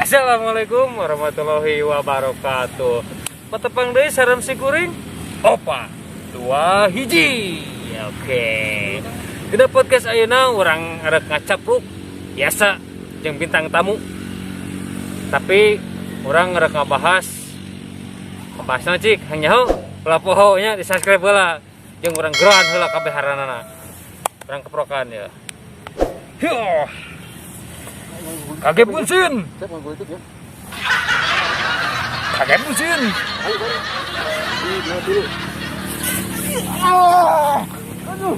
Assalamualaikum warahmatullahi wabarakatuh. Patepang deui sarem si kuring. Opa, dua hiji. Oke. Dina podcast ayeuna urang rek ngacapruk biasa jeung bintang tamu. Tapi urang rek ngabahas cik hanyaho ulah poho nya di subscribe heula jeung urang geran heula kabeh haranana. Urang keprokan ya. Huh. Kaget bensin. Kaget bensin. Aduh.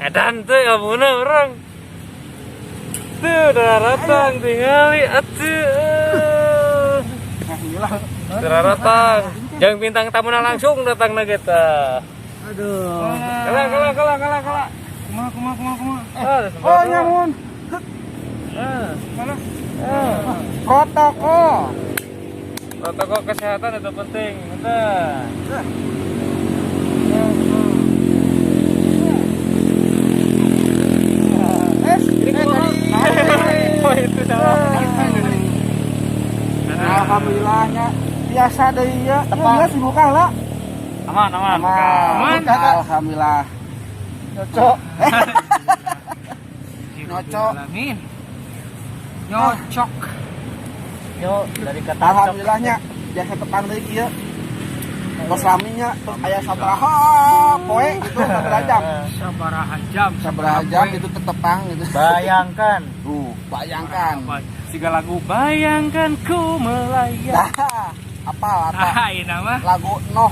Edan teh amuna orang. Tuh daratang tingali atuh. Daratang. Jeung bintang tamuna langsung datang na kita. Aduh. Kala. Kuma. Oh nyamun. Mana? Protokol kesehatan itu penting. Udah. Itu alhamdulillahnya biasa deh ya. Ya sibuk lah. Aman. Alhamdulillah. Nyocok. Nyocok. Yo dari kata Alhamdulillahnya biasa tepang deui kieu. Bos laminya tuh aya sabaraha poe gitu sabaraha jam itu tetepang gitu. bayangkan. Bayangkan. Siga lagu bayangkan ku melayang. Dah, apa? Ini nama Lagu Noh.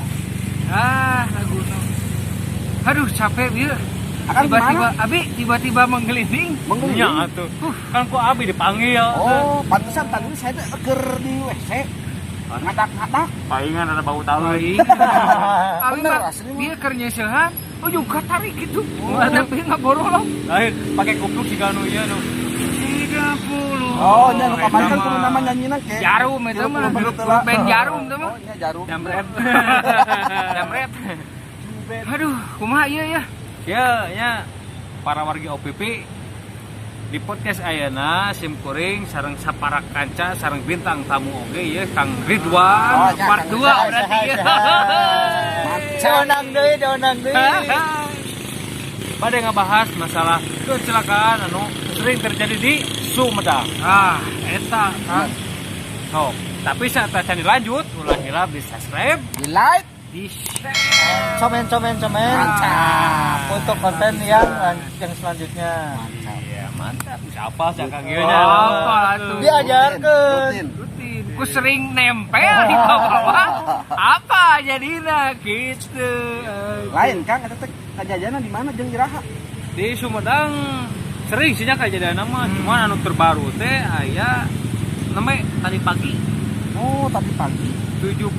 lagu no. Aduh capek dia. Akan Tiba-tiba menggelinding. Ya atuh. Kan ku abi dipanggil. Oh, pantesan tadi saya teh keur di WC. Ngadak-ngadak. Palingan ada bau tali. Abi Bener, mah asli mah. dia keur nyesehan. Oh juga tarik gitu. Tapi enggak borolong. Lain pakai kupluk siga nu ieu nu. 30. Oh, nya nu kapan kan kudu nama nyanyina ke. Jarum itu mah. Band jarum itu mah. Oh, nya jarum. Jamret. Aduh, kumaha ieu ya? Ya para wargi OPP di podcast ayeuna sim kuring sareng saparak kanca sareng bintang tamu oge ya Kang Ridwan part 2 berarti ya. Donang deui. Pada ngebahas masalah kecelakaan anu sering terjadi di Sumedang. Eta. So, tapi saat can dilanjut ulah hilap di subscribe, Di like. Di Comen. Mantap. Untuk konten yang selanjutnya. Iya, mantap. Siapa sih Kang ieu nya? apa tuh? Diajarkeun. Rutin. Ku sering nempel di bawah. Apa jadina gitu. Lain Kang eta teh kajadianna di mana jeung iraha? Di Sumedang sering sih kejadian nama, cuman anu terbaru teh aya namanya tadi pagi Oh, tadi pagi. 7.40.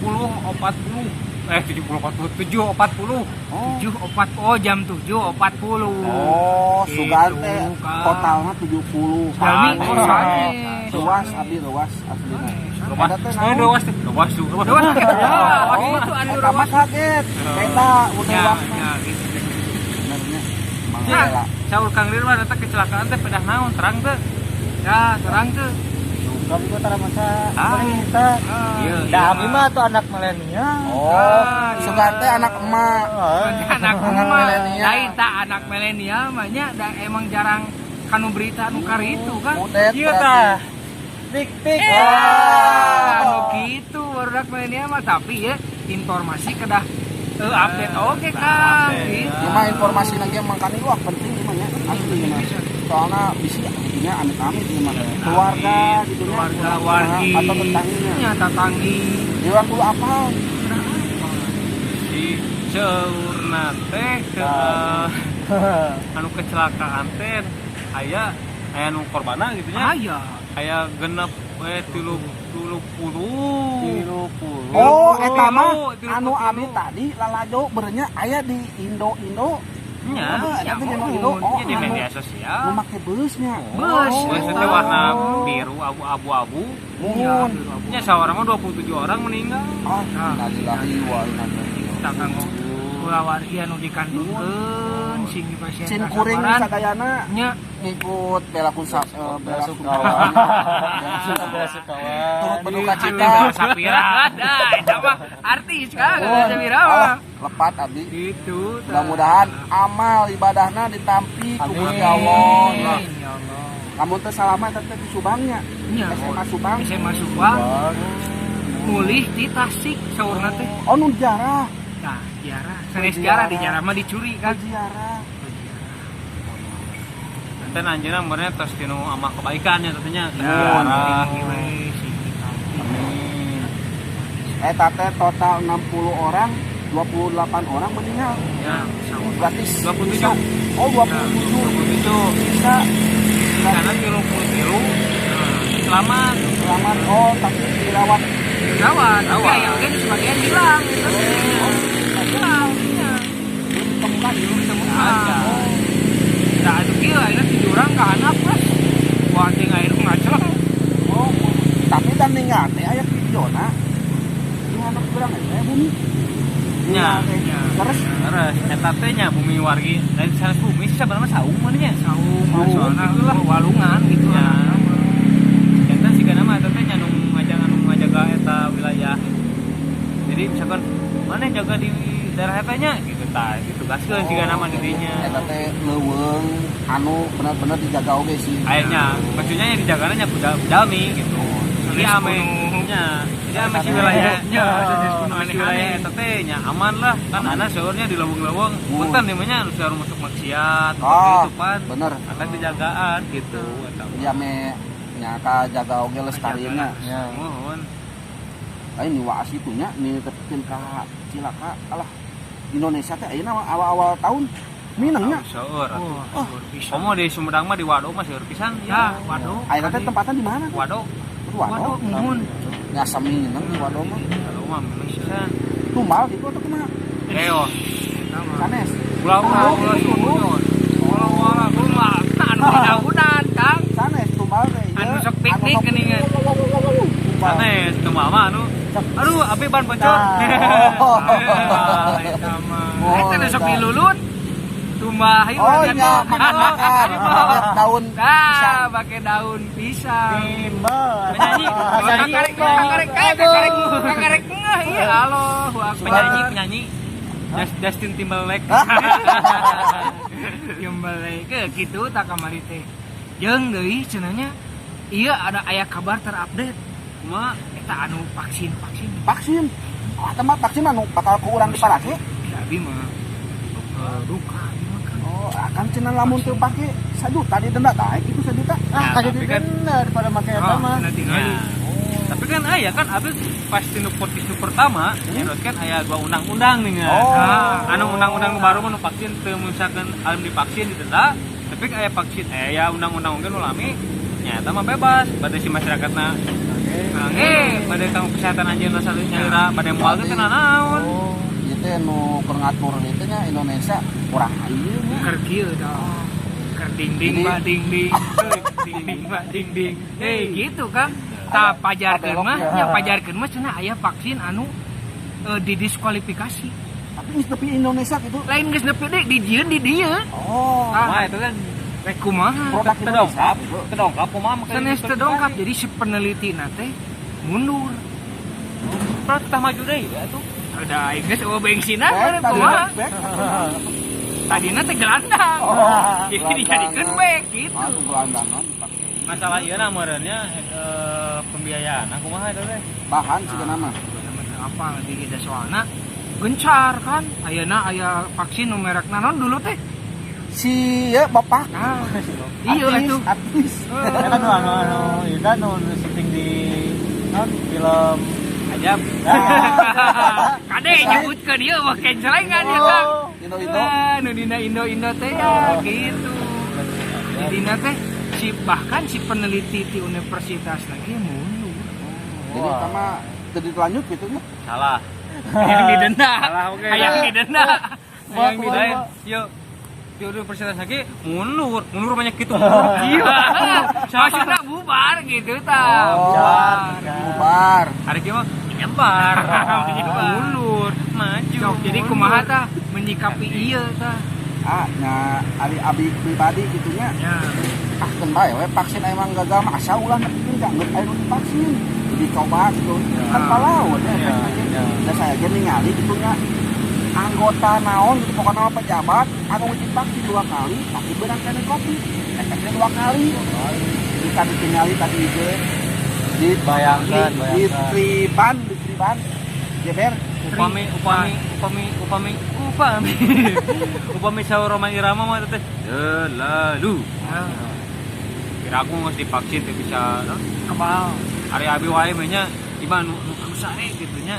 Oh, jam 7.40. Oh, sugan Gitu, teh Kang. totalna 70. Jalmi kosane. Ruas aslina. Ada teh naon? Ruas tuh. Itu anu Eta mah kaget. Eta udah Ya, waktu. gitu. Benernya. Nah, saur Kang Ridwan eta kecelakaan teh pedah naon terang teh. Ya, terang tuh. Kami kok tara masa Ah. kita. Iya. Dah abi mah tuh anak milenial. Oh, sugan teh anak emak. Anak milenial. lain tak anak milenial mah nya da emang jarang kanu berita anu kari itu kan. Udet Ieu berarti. tah. Tik. Anu gitu barudak milenial mah tapi ya informasi kedah update oke Kang. Gitu. Cuma informasi lagi makanya wah penting gimana asli gimana. Soalnya bisa artinya amit-amit gimana. Keluarga gitu nya. Keluarga wargi Atau tetangginya. nya tetanggi. Di waktu apa? Di saurna teh ke anu kecelakaan teh aya nu korbana gitu nya. Aya. Aya genep 30. Oh, eta mah Tilu anu puluh. abi tadi lalajo berenya aya di Indo. Nya, Ada di Indo. Oh, di media anu sosial. memakai busnya. Bus. Bus teh warna biru abu-abu. Mun. Nya sawarang mah 27 orang meninggal. Oh, innalillahi wa inna ilaihi raji'un. Kita Kang ulah wargi anu dikandungkeun sing di pasien Sin kuring sadayana nya ngikut bela Sukawan. Bela Sukawan. Turut berduka Anu cita. bela Sapira dah eta mah artis kan bela Sapira mah Alah, lepat abdi. itu Mudah-mudahan amal ibadahna ditampi ku Amin. Gusti Allah. ya Allah Kamu teh salamat teh di Subangnya. nya SMA Subang. SMA Subang mulih di Tasik saurna teh Oh, nu jarah. nah ziarah sanes ziarah di ziarah mah dicuri kan Ziarah. Enten anjeunna meureun tos tinu amal kebaikannya tentunya. ya Eta teh total 60 orang, 28 orang meninggal. ya sama Gratis. 27. Oh, 27. Itu Bisa. karena 30 selamat. Selamat. Oh, tapi dirawat. rawat tapi ya kan sebagian hilang hilang ya Ditemukan di ditemukan nah itu kira akhirnya tidurang ke anak plus wanting air ngacel Oh, tapi dan ningal teh aya videona. Ini anak kurang ya, bumi. Nya. Terus Terus eta teh nya bumi wargi dari sanes bumi sebenarnya saung mah nya. saung Saung, soalnya gitulah. walungan gitu Ya. lah Eta sigana mah eta teh nya nu ngajaga eta wilayah. Jadi misalkan mana yang jaga di daerah eta nya gitu tah ditugaskeun sigana mah di dinya. eta teh leuweung anu benar-benar dijaga oge sih. Akhirnya maksudnya yang dijagana nya jalmi gitu. Jadi Sanes ame kuno. nya. Jadi ame si wilayahnya. sanes kuno Ame si wilayah eta teh nya aman lah. Kan ana seueurnya di leuweung-leuweung. Punten di mah nya anu saeur masuk maksiat. Oh, Itu pan. bener. Akan dijagaan gitu eta. Dia me nyaka jaga oge lestarinya. Ya. Mohon. Lain ni waas itunya ni tepikeun ka Cilaka alah Indonesia teh ayeuna awal-awal tahun minangnya. Seueur. oh bisa Komo di Sumedang mah di Waduk mah seueur pisan. ya waduh Ayeuna teh tempatan di mana? Waduk. waduh mumun Nyasam minang di Waduk mah. Waduk mah memang pisan. Tumbal gitu atau kumaha? Keo. Sanes. Ulah-ulah suhun. wala rumah anu udah-udahan kang Sanes tumbal teh. anu sok piknik geuningan Sanes teu mah anu. Aduh, abi ban bocor. Oh. eta mah Oh, eta sok eta. dilulut tumbah ieu Oh kan iya, makan daun ah pakai daun pisang Timbal. Penyanyi, kakarek kakarek ngeh iya halo penyanyi. Justin Timberlake. kembali ke gitu tak kamari teh jeung deui cenanya iya ada aya kabar terupdate Cuma eta anu vaksin vaksin. Ah, tempat vaksin anu bakal ku urang diparake. tapi mah duka Oh, akan cenah lamun teu pake 1 juta didenda tah itu 1 juta. Ah, kaget tapi itu kan- daripada make eta mah. tinggal ya. Tapi kan aya kan abis pasti nu podcast nu pertama nyerot kan aya 2 undang-undang nih kan. Oh. Anu undang-undang nu baru mah nu vaksin teu misalkan alem divaksin didenda, tapi aya vaksin aya undang-undang mungkin nu lami nya eta mah bebas bade si masyarakatna. Pada kanggo kesehatan anjeun salah nyaira pada moal teh teu naon. Oh, ieu teh nu keur ngatur ieu teh nya Indonesia kurang ieu nya. keur kieu dah keur ding-ding Jadi- mbak ding-ding ding-ding mbak ding-ding gitu kan tah pajarkeun mah nya pajarkeun mah cenah aya vaksin anu didiskualifikasi Tapi geus nepi Indonesia gitu. lain geus nepi deui dijieun di dieu Oh, Wah, itu kan rek kumaha produk Indonesia. kedongkap kumaha mah sanes teu dongkap jadi si peneliti teh mundur pernah kita maju deui ya tuh. ada aing geus eueuh bengsina Back, meureun tadi kumaha back. tadina teh gelandang Oh, jadi gelandang. dijadikeun back gitu Masuk gelandangan divaksin. Masalah ieu na meureunnya pembiayaan. Nah, kumaha eta teh? Bahan sih nama. apa di ida soalna gencar kan ayeuna aya vaksin nu merekna naon dulu teh Si ya bapak. ah iya atuh Artis. Eta kan anu ieu kan nu syuting di non film Ajab. kade nyebutkeun ieu mah kencelengan ya kan Indo-Indo. nu dina Indo teh ya gitu di dina teh si bahkan si peneliti di universitas lagi mundur Jadi sama tadi lanjut gitu nya. Salah. hayang didenda Salah, oke. hayang didenda Yang midain, yuk. Di universitas lagi mundur banyak gitu. iya maksudnya bubar gitu tah Oh, bubar bubar. Hari kieu mah nyebar. Mundur, maju. Sok, jadi kumaha tah menyikapi ieu tah. Nya ari abi pribadi gitunya. Ya. Kan bae we vaksin emang gagal mah asa ulah nepikeun ka geus aya vaksin. Dicoba gitu. Kan palawan ya. Da saya ge ningali gitunya. Anggota naon gitu pokoknya pejabat anu wajib vaksin 2 kali tapi beurang kena Covid. Efeknya 2 kali. Kita ditinggali tadi ge Bayangkan. di triban jeber upami saur Roma Irama mah teh lalu kira aku geus divaksin teh bisa no? Kebal. Ari abi wae mah nya iman nu sae gitu nya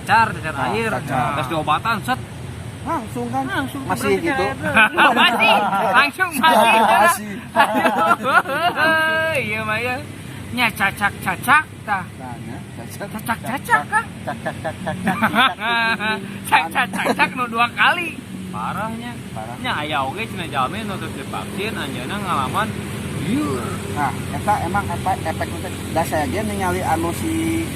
cacar air terus diobatan set langsung kan Langsung masih berarti gitu. Masih. Langsung masih. Masih. Iya mah ya. Nya cacak-cacak tah. Nah, ya, cacat. Cacak-cacak kah? Cacak-cacak nu 2 kali. parahnya aya oge cenah jalmi nu teu divaksin anjeunna ngalaman liur. Nah, eta emang efek teh da saya ge ningali anu si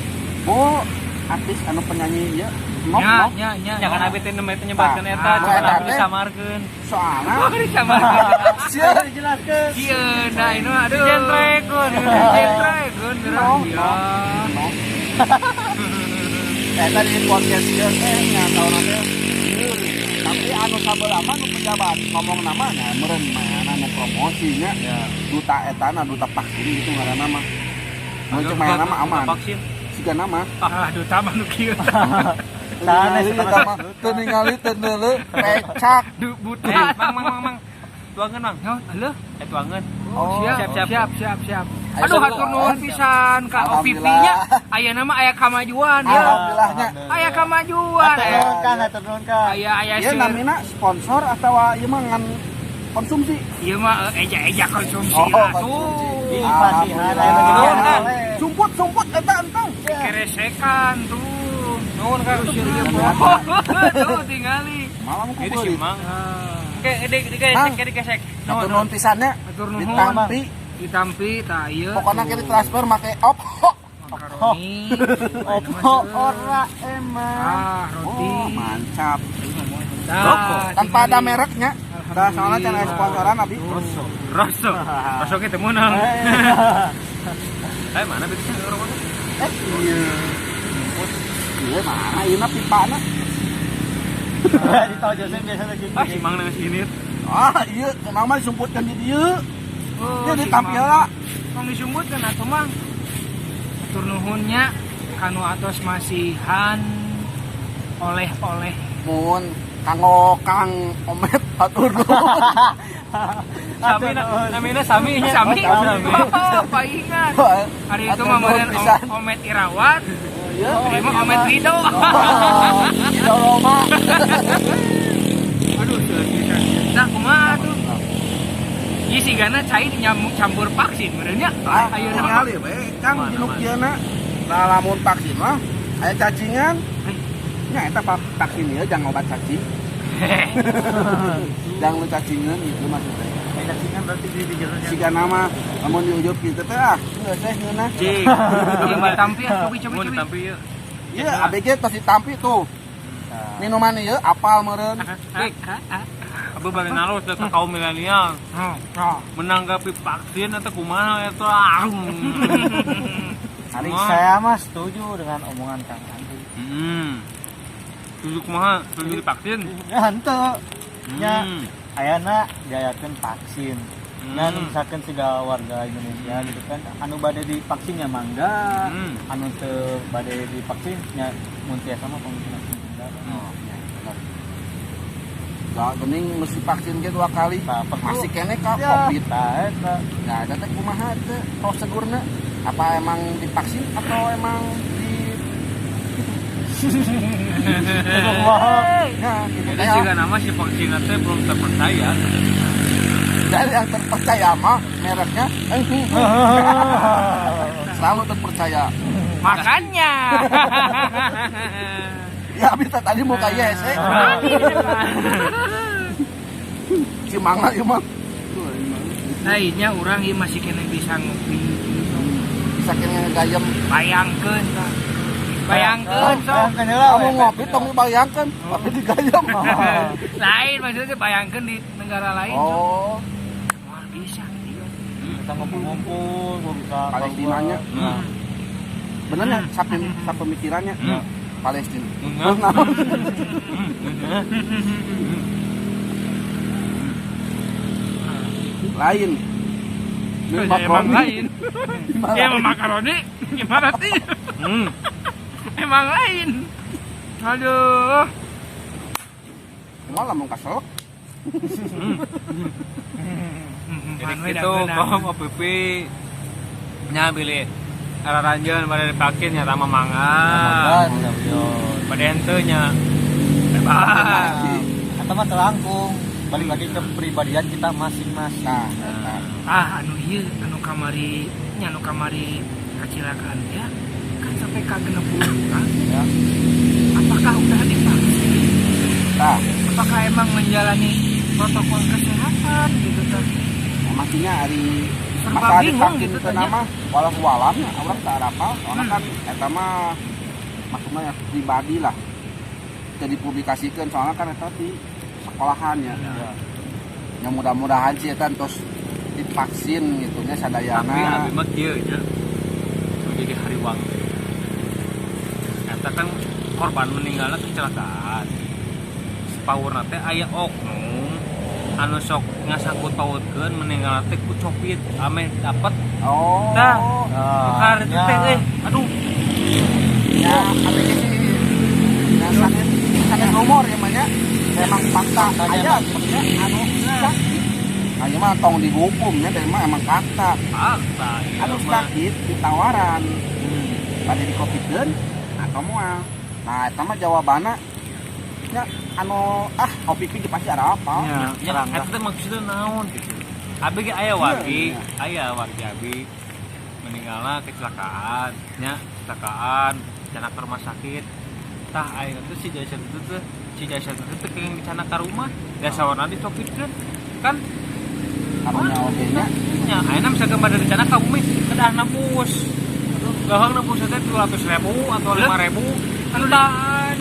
Bo artis anu penyanyi ieu nok. Nya Jangan abi teh nyebatkeun eta, Nah, jangan eta abi teh. disamarkeun. Soalna Disamarkeun. sia Dijelaskeun. Sieun da ini aduh. Jentrekeun. Jentrekeun Nok, ya. nok. Eta di podcast ieu teh nya tahunan teh liur. Tapi anu sabeula mah nu pejabat ngomong namanya meureun mah anu promosinya duta etana duta vaksin gitu ngaranna mah. Mun cek mah nama aman. Vaksin. Siga nama. Duta mah nu kieu. Sanes Sama teu ningali teu neuleuh pecak. Buta. Mang. Tuangeun, Mang. Halo. Tuangeun. Oh, Siap. Ayo, Aduh, sabar. hatur nuhun pisan ka OVP-nya. Aya nama aya kamajuan ya. Alhamdulillahnya. Aya kamajuan. Atur nuhun kan. Aya Ieu namina sponsor atau ieu mah ngan konsumsi? Ieu mah eja konsumsi Oh, lah konsumsi. tuh. Patihan Alhamdulillah. Sumput eta entong. Keresekan tuh. Nuhun Kang. Tuh tinggali. Malam Itu ku sih, beurit. Mang. Mang. Digesek. Hatur nuhun pisannya. Hatur nuhun. Ditampi. Ditampi tah ieu. Pokoknya kita transfer make op. Makaroni. Opo ora emang. Roti. Oh, mantap. Tah, Tanpa ada mereknya. Dah soalnya channel sponsoran abi. Rosso ge teu meunang. Mana bisa orang mana? Iya. Iya mana ieu mah pipana. Di tol Joseph biasa lagi. Si Mang nang sini. Ah, iya, emang mah disumputkan di dieu. Dia ditampil lah. Kang disumbutkeun atuh Mang. Hatur nuhunnya kanu atos masihan oleh-oleh. Mun kanggo Kang Omet hatur nuhun. Sami namina Sami nya. Sami. Sami. Apa ingat? Hari itu mah meureun Omet Irawat. Iya. Hari mah Omet Rido. Tidak lama. Aduh, nah kumaha tuh? Ieu sigana cai campur vaksin meureun nya. Ayo ningali we, Kang jinuk dieuna. Nah, lamun vaksin mah aya cacingan. Nya eta vaksin ieu jangan obat cacing. Jangan lu cacingan itu maksudnya. Cacingan berarti di jalan Siga nama lamun diujuk kitu teh geus teh ngeuna. Cing. Ieu ditampi coba. Mun ditampi ieu. Ieu ABG tos ditampi tuh. Minuman ieu apal meureun. Abu bari nalus teh kaum milenial. Menanggapi vaksin atau kumaha eta. Hari saya mah setuju dengan omongan Kang Andi. Setuju kumaha? Setuju divaksin? Ya henteu. Nya ayana gayakeun vaksin. Dan misalkan segala warga Indonesia gitu kan anu bade divaksin ya mangga, anu teu bade divaksin nya mun tiasa mah pemungkinan Gak gening mesti vaksin ge 2 kali. Masih kene ka ya, Covid. eta. Nah, ada teh kumaha teh prosedurna? Apa emang divaksin atau emang di Nah, gitu Jadi teh. juga nama si vaksin teh belum terpercaya. Dari yang terpercaya mah mereknya selalu terpercaya. Makanya. Ya bisa tadi mau kayak hese. Si mangga ieu mah. Lainnya orang ieu masih kena bisa ngopi. Bisa kene ngegayem. Bayangkeun tah. Bayangkeun sok. Kamu ngopi tong dibayangkan, tapi digayam. Lain maksudnya bayangkeun di negara lain. Oh, Wah, bisa gitu. Kita ngumpul-ngumpul, gua bisa Palestinanya. Nah, Benernya, pemikirannya Palestina. Lain. Ya, Makroni. emang lain. Gimana? Ya emang makaroni gimana sih? Emang lain. Aduh. Malah mau kaselok. Jadi gitu kom OPP nya pilih arah ranjeun pada dipakin nya tama mangga. Pada henteu nya bebas. atau mah terangkung. Balik lagi ke pribadian kita masing-masing. Nah, Anu ieu anu kamari kecelakaan ya kan sampai ka 60 orang. Ya. Apakah udah divaksin? nah, Apakah emang menjalani protokol kesehatan gitu kan? maksudnya hari Serba masa bingung divaksin gitu ke tanya. nama walau-walamnya orang tak apal soalnya kan eta mah maksudnya pribadi lah jadi publikasikan soalnya kan eta di sekolahannya Ya. ya mudah-mudahan sih eta terus divaksin gitu nya Tapi sadayana abi mah kieu nya menjadi hariwang. Eta kan korban meninggalnya kecelakaan. Paurna teh aya oknum anu sok ngasangkut pautkeun meninggal teh ku copit ame dapat oh tah Nah, kar itu teh aduh ya ada sih ya sangat rumor ya mah ya emang fakta aja sebenarnya anu sakit aja mah tong dihukumnya dari mah emang fakta fakta anu sakit ditawaran pada di covid atau moal nah eta mah jawabanna ya anu kopi ki pasti ada apa ya eta teh maksudna naon gitu abi ge aya wargi abi meninggalna kecelakaan nya kecelakaan canak ke rumah sakit tah aya teh si Jason teh kenging dicana ka rumah biasa warna dicopitkeun kan karunya oge nya nya ayeuna misalkan pada dicana ka bumi kedah nebus gahang nebus teh 200.000 atau 5.000 Anu daan.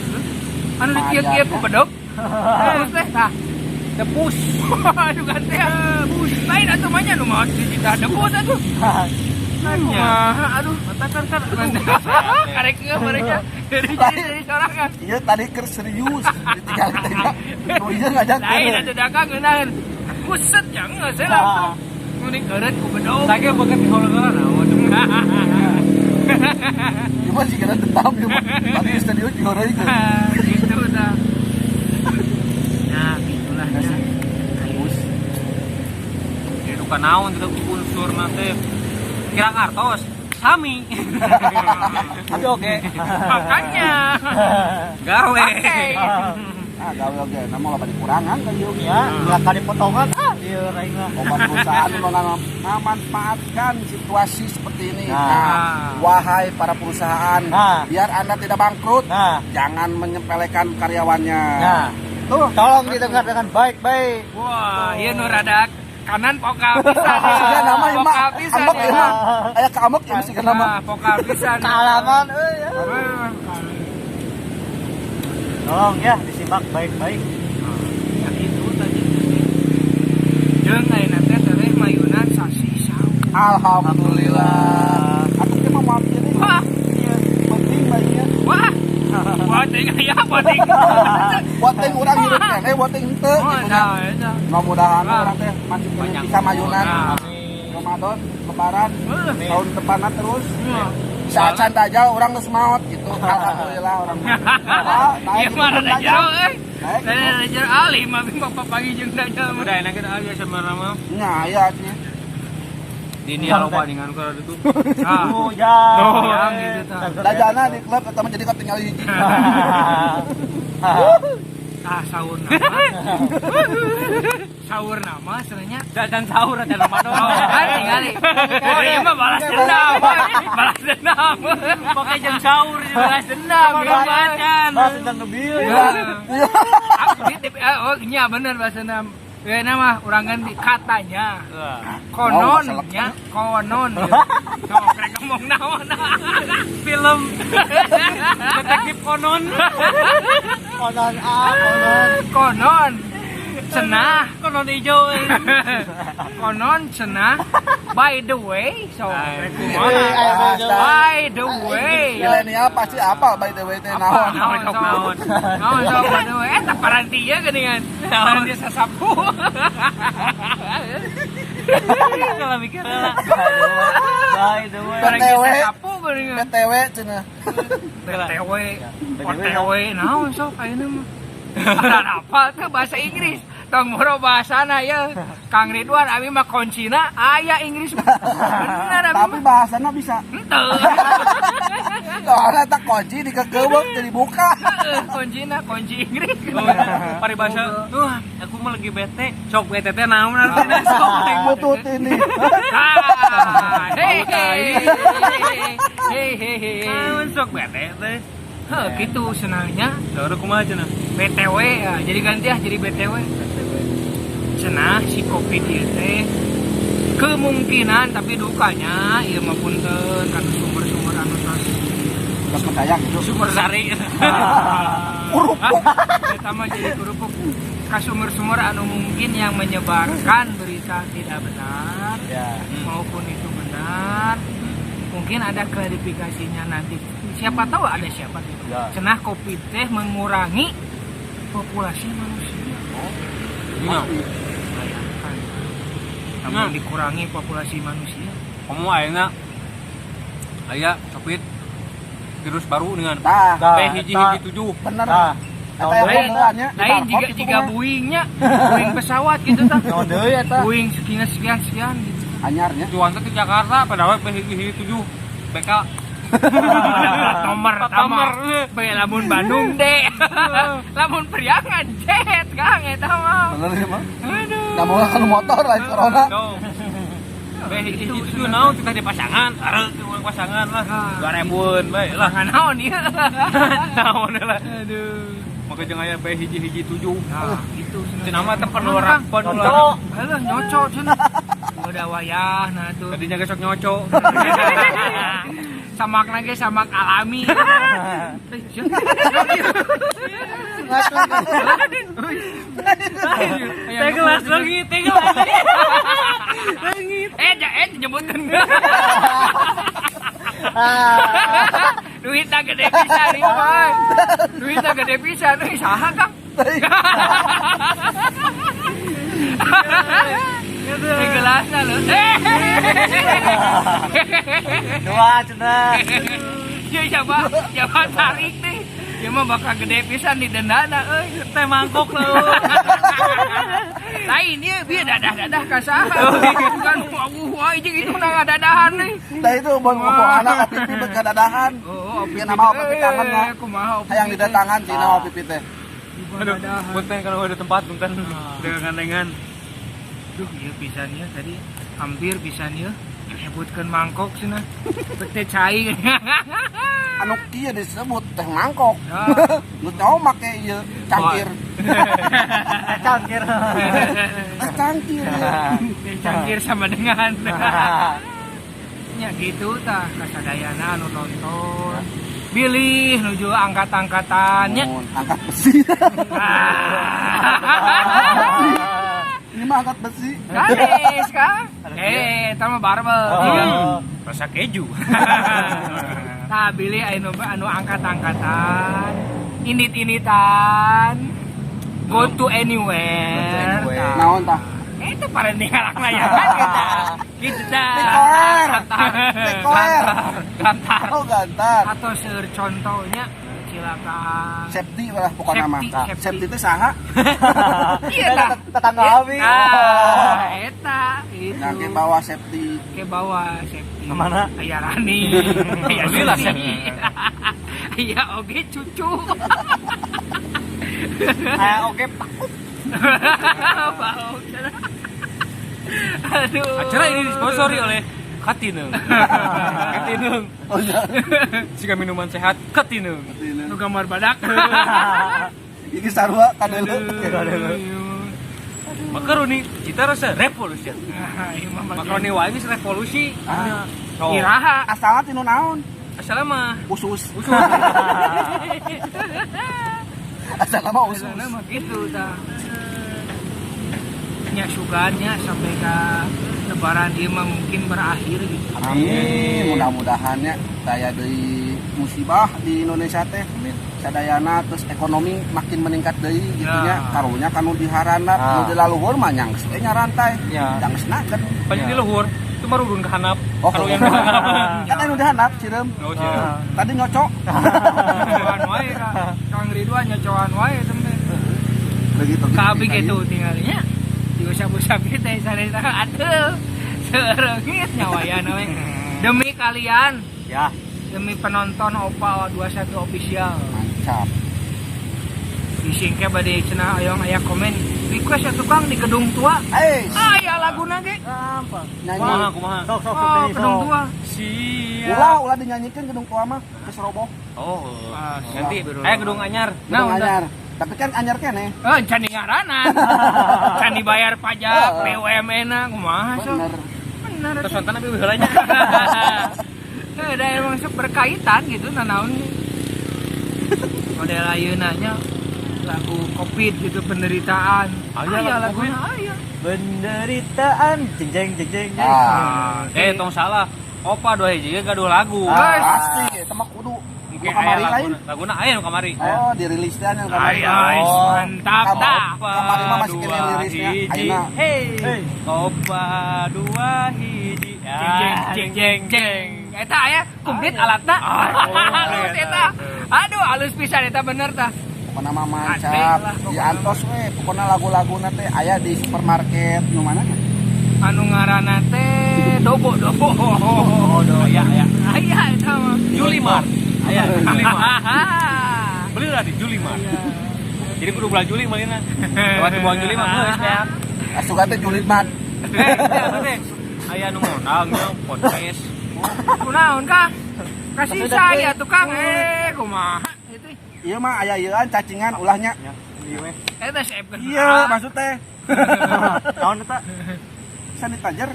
Anu dikieu-kieu ku bedog. Terus teh tah debus. Aduh kan teh debus. Lain atuh mah nya nu mah tidak debus atuh. nya Aduh, katakan kan karek ke mereka dari sorangan. iya tadi keur serius ditinggal teh nu ieu ngajak Lain atuh dagang ngeunaheun. Buset ya geus langsung. Mending keureut ku bedog. lagi bukan diholongan naon cuma sih kena tetap ya mah tadi stadion juara itu Gitu dah. Nah, gitulah ya. terus itu kan naon itu unsur nanti kira ngartos sami Tapi oke. Makanya. gawe gawe oge namun apa dikurangan kan ieu Ya, nggak kali potongan ieu raing mah. obat perusahaan memanfaatkan situasi seperti ini. Nah. Nah, wahai para perusahaan, Nah. biar Anda tidak bangkrut, Nah, jangan menyepelekan karyawannya. nah. Tuh, Tolong didengar dengan baik-baik. Wah, ieu nu rada kanan pokal pisan. ya nama ieu mah Pokal pisan. ambek ieu mah. Aya ka ambek ieu sih nama. Nah, pokal pisan. Kealaman ya. Tolong ya disimak baik-baik. Ya itu tadi. Jeung ayeuna teh tereh mayunan sasi saw. Alhamdulillah. Aku teh mah mau ini. Wah, Penting bayinya. wah. Wah, teh aya penting. Buat teh urang hirup keneh, buat teh henteu Oh, gitu nya. nah, eta. Mudah-mudahan urang teh masih Banyak bisa mayunan. Nah. Ramadan, lebaran, Heuh. tahun depannya terus. Wah. Saat canda aja orang geus maot gitu. Alhamdulillah orang. Iya mah rada jauh euy. Naik. Rada jauh alim abi bapak pagi jeung dajal mah. udah enak kita aja sebenarnya mah Nya aya nya. di dia loba dengan kalau itu Ah. Oh ya. Oh, yang gitu tah. Dajana di klub eta mah jadi ketinggal hiji. Ah, sahur nama. Sahur nama sebenarnya. dan sahur ada Ramadan Oh, kan tinggali. Oh, iya mah balas dendam. Balas dendam. pakai jam sahur Balas dendam, belum macan. Mas sedang ngebil. Aku titip oh iya bener bahasa nam. Ya nama orang ganti katanya. Kononnya, konon. Sok rek ngomong naon. Film detektif konon. Konon konon. Konon. Cenah. Konon hijau. Konon cenah. By the way, so rek kumaha? Ayo, By the way. Milenial pasti apa by the way teh naon. Naon sok by the way. Eta paranti ya geuningan. Paranti sasapu. Kalau mikir lah. By the way. Paranti BTW. sasapu geuningan. BTW cenah. BTW, OTW, naon sok ayeuna mah. Apa tuh bahasa Inggris? Tong moro bahasana ya. Kang Ridwan abi mah kuncina aya Inggris. Bener abi Tapi mah. bahasana bisa. Henteu. Soalnya tak kunci dikegebek jadi buka. Kunci Inggris. Paribasa. Aku mah lagi bete. Sok bete teh naon artinya? Sok teh Butut ini. Hei. naon sok bete teh. Heh, gitu senangnya. Saudara kumaha cenah? BTW ya, jadi ganti ya jadi BTW. Cenah si Covid ieu teh kemungkinan tapi dukanya ieu mah punten kana sumber-sumber anu tos Gak percaya gitu. sumber sari. Urupuk. Eta mah jadi kerupuk ka sumber-sumber anu mungkin yang menyebarkan berita tidak benar Ya. maupun itu benar. Mungkin ada klarifikasinya nanti. Siapa tahu ada siapa gitu. Ya. Cenah Covid teh mengurangi populasi manusia. Bayangkan. Namun dikurangi populasi manusia. Kamu ayeuna aya Covid virus baru dengan Tah, P7 bener. Nah, Eta yang Lain, ngomongnya. lain jika Boeingnya, Boeing pesawat gitu tah. naon deui eta? Boeing sekian sekian gitu. Anyarnya. tujuan teh ke Jakarta padahal P7 BK Nomor bae lamun Bandung deh. Lamun Priangan jet Kang eta mah. Bener ya mah. Aduh. Namun kan motor lain corona. P7 naon kita di pasangan, areu uang pasangan lah. 2000 bae lah. Naon ieu? Naon lah. Aduh. Maka jeung aya P7. Nah, itu Cenah mah teh penularan. penularan. Alah nyocok cenah. Udah wayah nah tuh. Tadinya gesok nyoco. Samak lagi samak alami. Teh gelas lagi, teh gelas. Nyebutkan duitnya gede pisan ieu mah. Duitnya gede pisan euy saha Kang? Teh gelasna lho. Dua cenah. Ya siapa tarik nih. Dia mah bakal gede pisan di dendana euy. Teh mangkok lho. Lain ieu bieu dadah-dadah ka saha. Bukan wah jeung itu na dadahan nih. Nah itu mau anak pipi berkadadahan. Oh, Pipi nama pipi tangannya. Kumaha Hayang di tangan cina mau pipi teh. Aduh, punten kalau ada tempat punten dengan gandengan. Duh, ieu pisan ieu tadi hampir pisan ieu. Nyebutkeun mangkok cenah. Teh cai. Anu kieu disebut teh mangkok. Ya. Lu tahu make ieu cangkir. Cangkir. Cangkir. Cangkir sama dengan. Ya gitu tah kasadayana anu nonton. Bilih nuju angkat-angkatannya. Angkat besi. Ini mah angkat besi. Garis Kang. Tama barbel. Rasa keju. Nah, bilih anu angkat-angkatan. Init-initan. Go to anywhere. Naon tah? Itu para ngalak layangan kita. Gitu dah. Tekoer. Gantar. Oh gantar. Atau seur contohnya silakan. Safety lah pokoknya mah. Safety. Safety itu saha? Iya tah. Tetangga abi. Eta itu. Nah, ke bawah safety. Ke bawah safety. Kemana? Aya Rani. Aya Alhamdulillah, Susi. Aya oge cucu. Oke, Bau. Aduh. Acara ini disponsori oleh Katineng. Katineng. Oh iya. Jika minuman sehat, Katineng. Nu gambar badak. Iki sarua kadele. Aduh. Makaroni cita rasa revolusi. Nah, ieu mah Makaroni wae geus revolusi. So, iraha Asalna tinu naon? asal mah Usus. usul. Asalna mah usus. Asalna mah gitu tah. Nya sugannya sampai ke lebaran ieu mah mungkin berakhir gitu. Amin. Mudah-mudahan ya daya deui musibah di Indonesia teh. Sadayana terus ekonomi makin meningkat deui gitu nya. Ya. Karunya kanu diharanap nu dilaluhur mah nyangges we nyarantai. Ya. Jangesnakeun. Banyak di luhur. Itu mah rudun ke handap. Oh, Kalau yang handap. kan anu dihandap cireum. Oh, sih. Tadi nyocok. Nyocoan wae Kang Ridwan nyocoan wae temen. Begitu. Kabi gitu tinggalnya. Diusap-usap teh sareta atuh. Sereungit nyawayana we. Demi kalian, Ya. demi penonton Opa 21 official. Mantap. Disingke bade cenah aya komen request ya tukang di gedung tua. Aya laguna ge. Gampang. Nyanyi. Kumaha. Sok sok Oh, sok. gedung tua. Siap. Ulah dinyanyikan gedung tua mah geus roboh. Oh, Ah, ganti. siap. Gedung anyar. Nah, Gedung udah. anyar. Tapi kan anyar keneh. Can ngaranan. Can dibayar pajak BUMN kumaha sok. Bener. Bener. Terus nonton tapi heulanya. Ada emang sok berkaitan gitu nanaon. Model ayeuna nya lagu Covid gitu penderitaan. Aya laguna aya. Penderitaan jeng jeng jeng jeng. Ah. Tong salah. Opa dua hiji ge gaduh lagu. Pasti eta mah kudu. Mungkin Nu kamari aya lain. laguna aya nu kamari. Oh, dirilis teh yang kamari. Ay, mantap dah. Kamari mah masih kene lirisnya. Ayeuna Hey. Opa dua hiji. Jeng jeng jeng. Eta aya kumplit alatna. Halus eta. Aduh, halus pisan eta bener tah. pokona mah Aneh mancap. lah, Di pokona. antos we, pokona lagu-laguna teh aya di supermarket nu mana? Anu ngaranna teh dobo. Oh, ya. Aya eta mah. Julimar. Aya Julimar. Ah. Beli lah di Julimar. Jadi kudu bulan Juli malina. Lewat bulan Juli mah geus ya. Asugan teh julid mat. Aya nu modal nya podcast. Kunaon Kang? Kasih saya tukang kumaha itu. Ieu mah aya ieuan cacingan ulahnya. Eta saepkeun. Iya, maksud teh Naon eta? sanitizer.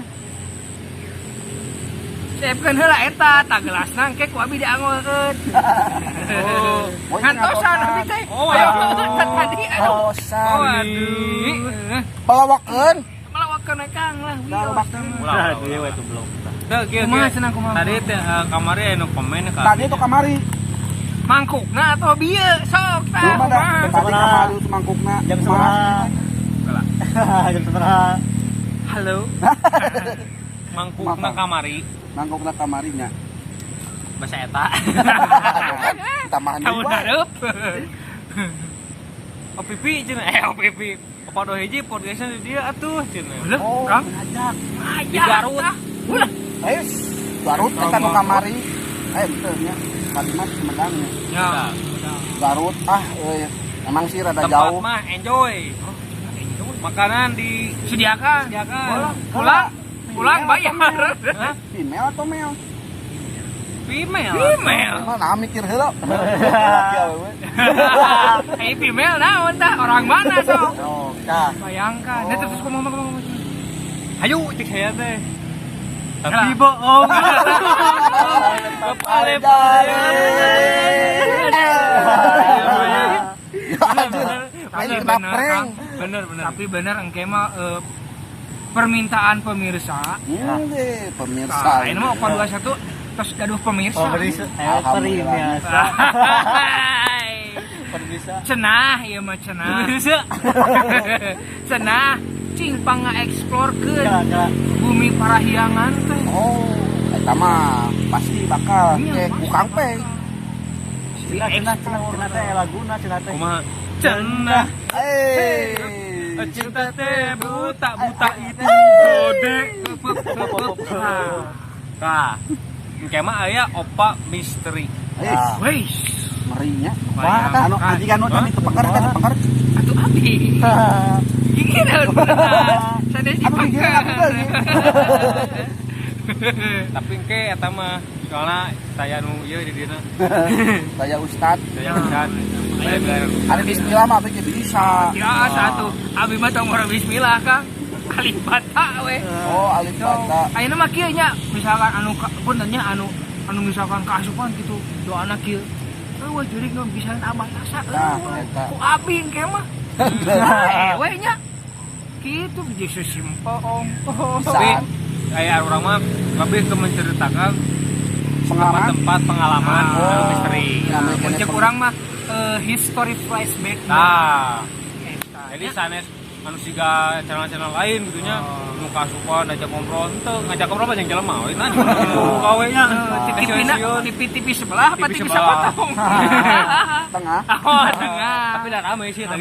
Saepkeun heula eta tagelasna engke ku abi diangolkeun. Oh. Kantosan abi teh. Oh, Ayo aduh. tadi aduh. Kosan. Aduh. Bawakeun. Malawakeun Kang lah. Bawakeun. Ulah. Iya we tuh belum. Teu kieu. Kumaha cenah kumaha? Tadi teh kamari anu komen ka. Tadi tuh kamari. Mangkukna atau bieu sok tah. Cuma dah kumaha? tadi kamari mangkukna. Jam seberapa? Jam seberapa? Halo. Mangkukna kamari. Mangkukna kamarinya. Bahasa eta. Tambahan Tahu deui. dareup. Oh pipi cenah. Oh pipi. Opa do hiji podcastnya di dia atuh cenah. Bener, Oh, Kang. ngajak. Di Garut. Ulah. Garut eta nu kamari. Betul nya. Kalimat Sumedangnya. Ya. Garut emang sih rada Tempat jauh. mah enjoy. Makanan Sediakan. disediakan. Pulang bayar. Hah? Female atau male? Female. Female. Mana mikir heula. Hey female naon tah? Orang mana sok? Oh, dah. Bayangkan. Oh. Nah, terus ngomong. Hayu cek saya teh. Tapi Tapi bohong. Pale Tapi Ini kena bener, prank. Kang. Bener. Tapi bener engke mah permintaan pemirsa. Pemirsa. Nah, ini mah Opa 21 terus gaduh pemirsa. Oh, beri Alhamdulillah. biasa. Hai. Bisa. Cenah ieu mah cenah. Cenah cing pangaeksplorkeun Ya. bumi Parahyangan teh. Oh, eta mah pasti bakal Iya, ke Kukang Pe. Cina teh laguna cina teh. Kumaha? Cenah. Cinta teh buta itu gode. Kah. Engke mah aya Opa misteri. Wih, Merinya. Bayangkan. Anu anjing anu tadi tepekar kan tepekar. atuh abi. Gigireuh beneran. Sanes Anu gigir apa tuh? Tapi engke eta mah soalna saya nu ieu di dieu. Saya ustad. Saya kan Ada bismillah mah bikin bisa. Ya satu, abi mah tong orang bismillah Kang. Alif bata we. Oh, alif bata. Ayeuna mah kieu nya, misalkan puntennya anu misalkan keasupan gitu, doana kieu. Eueuh jurig nu bisa abah asa. Nah, eta. Ku abi engke mah. We nya. Kitu jadi simpel om. Tapi kayak orang mah lebih ke menceritakan Pengalaman. tempat pengalaman Ah. misteri. Ya, Cek urang mah history flashback. Nah, Eta. jadi sanes manusia channel-channel lain gitunya nu kasupan ngajak ngobrol ngajak ngobrol mah jeung jelema we tah gawe nya TV sebelah apa TV TV sebelah. sapotong? Tengah. Oh, tengah. tapi da rame sih teh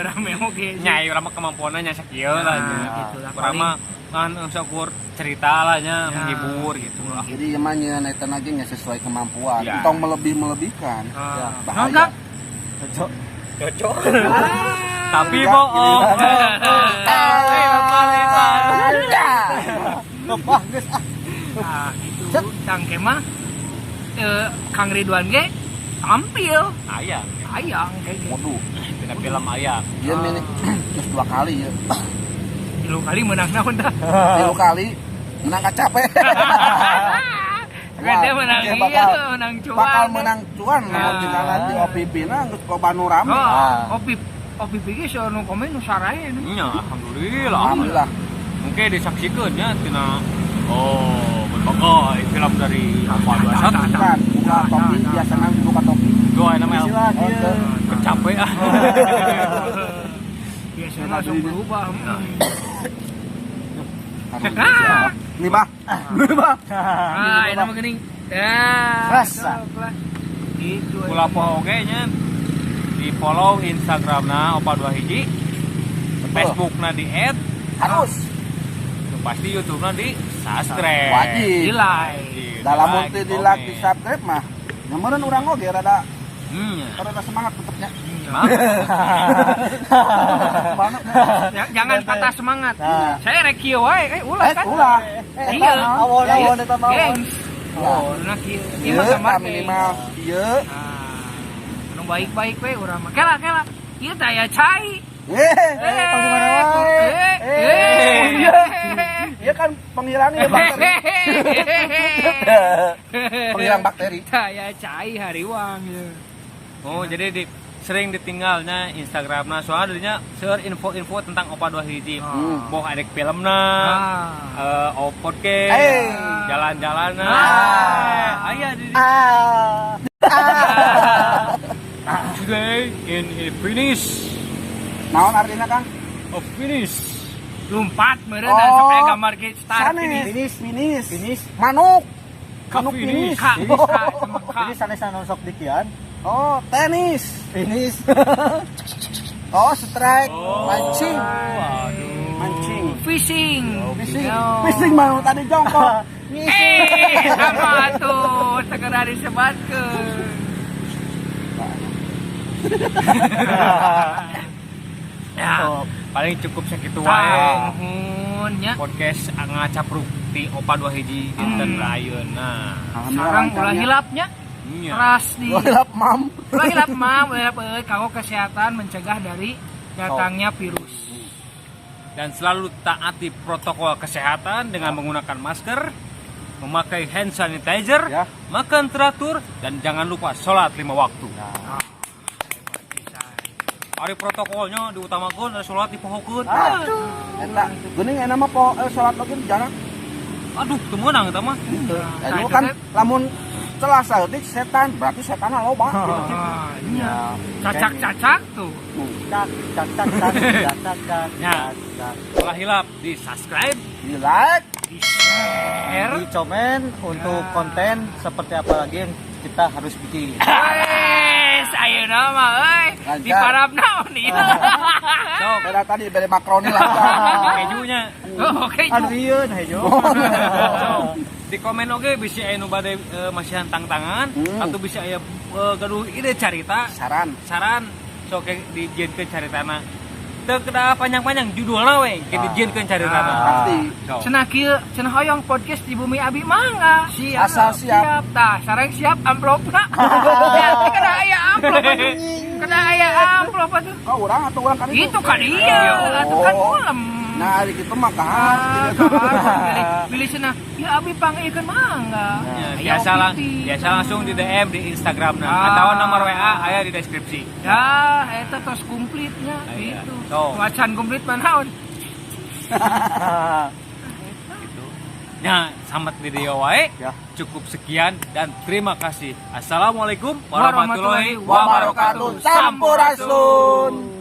Rame oge. nyai urang mah kemampuanna nya sakieu lah nya gitu lah. urang mah kan syukur cerita lah nya Ya. menghibur gitu lah. Jadi emangnya naitan lagi nggak sesuai kemampuan. Ya. Entong melebihkan. Ya. Bahaya. Enggak. Cocok. Cocok. Tapi bohong. Bagus. Nah, itu tangke mah Kang Ridwan ge tampil Ayang. ayang kayak gitu. Waduh, Tina film ayang. dia ini terus 2 kali ya. 3 kali menang naon dah. 3 kali menang capek. Kan dia menang Dia iya, menang cuan. Bakal menang cuan namun Ah. tinggal di OPP na geus loba nu rame. Oh, Opi ge si anu komen nu saraya nu. Nya alhamdulillah. Alhamdulillah. Mungkin disaksikan ya tina berbagai film dari apa Nah, Bukan, buka topi biasa nang buka topi. dua namanya Sila Oh, dia. capek ah. Biasanya langsung berubah. Ini bah. Ini bah. Ah, ini mah geuning. Ya. Rasa. sok lah. Gitu. Kula oge nya di follow Instagramna Opa 2 hiji, Facebookna di Harus. pasti YouTube-na di subscribe. Wajib. Nilai. Dalam multi di like di subscribe mah. Nyamureun urang oge rada semangat tetepnya. Banget. Jangan patah semangat. Nah. Saya rek kieu wae, ulah kan. Ulah. Iya. Awal-awal eta mah. Gengs. Oh, nah kieu. Ieu mah Ieu gambar minimal ieu. Anu baik-baik we urang mah. Kela. Ieu teh aya cai. Tong di mana wae? Ieu kan penghilangnya bakteri. Penghilang bakteri. Taya cai hariwang ieu. Oh, jadi sering ditinggalnya Instagramna soalnya dirinya share info-info tentang Opa 2 hiji. Boh adek filmna, podcast, Hey. jalan-jalanna. Aya di today in finish Naon artinya Kang? of finish. Lumpat meureun Oh. sampai gambar ke start Sanes. finish. Finish. Manuk. Manuk Finish. finish. Ka, finish ka, sama ka. Ini sanes anu sok dikian. Oh, tenis. Finish. Oh, strike. Mancing. Waduh. Mancing. Fishing. Fishing. Yo. Fishing mah tadi jongkok. Apa tuh? Segera disebatkeun. Ya. Paling cukup segitu wae. Tahun nya. Podcast ngacapruk di Opa 2 hiji dinten layeun. Nah, Sarang ulah hilapnya. iya. Keras di. Gelap mam. Ulah hilap mah, ulah hilap kanggo kesehatan mencegah dari datangnya virus. Dan selalu taati protokol kesehatan dengan menggunakan masker, memakai hand sanitizer, Ya. makan teratur, dan jangan lupa sholat 5 waktu. Hari protokolnya diutamakan, ada sholat dipohokeun. Eta, geuning enak mah po salat lagi jarang. Aduh, temenang eta mah. Jadi kan lamun celah saeutik setan, berarti setanna loba. Ah, iya. Cacak-cacak tuh. Cak cak cak cak cak cak cak. Ya. Setelah hilap, di subscribe. Di like, Di share. Di komen untuk konten seperti apa lagi yang kita harus bikin. Wes, ayo nama euy. Di Lancar. parab naon ieu. Sok, beda tadi beda makroni lah. kejunya. Oh, oke. Aduh iya nah jo. Di komen oke bisa aya nu bade masih tang-tangan atau bisa aya gaduh ide carita, Saran. saran sok dijieunkeun caritana. Teu kedah panjang-panjang judulna we, ge dijieunkeun caritana. Pasti. Sok. Cenah kieu, cenah hoyong podcast di Bumi Abi mangga. Siap. Asal siap. Tah, sareng siap amplopna. Ya, kada aya amplop. kada aya amplop atuh. Kau orang atau orang kan Itu kan iya, atuh kan ulam. Nah, hari itu mah Pilih sana. Ya abi panggilkeun mangga. Ya, biasa langsung di DM di Instagram atau nomor WA aya di deskripsi. Ya, eta tos komplitnya Iya. gitu. Tuh. Wacan komplit mah naon? Ya, samat video wae. Ya. Cukup sekian dan terima kasih. Assalamualaikum Warahmatullahi warahmatullahi wabarakatuh. wabarakatuh. Sampurasun.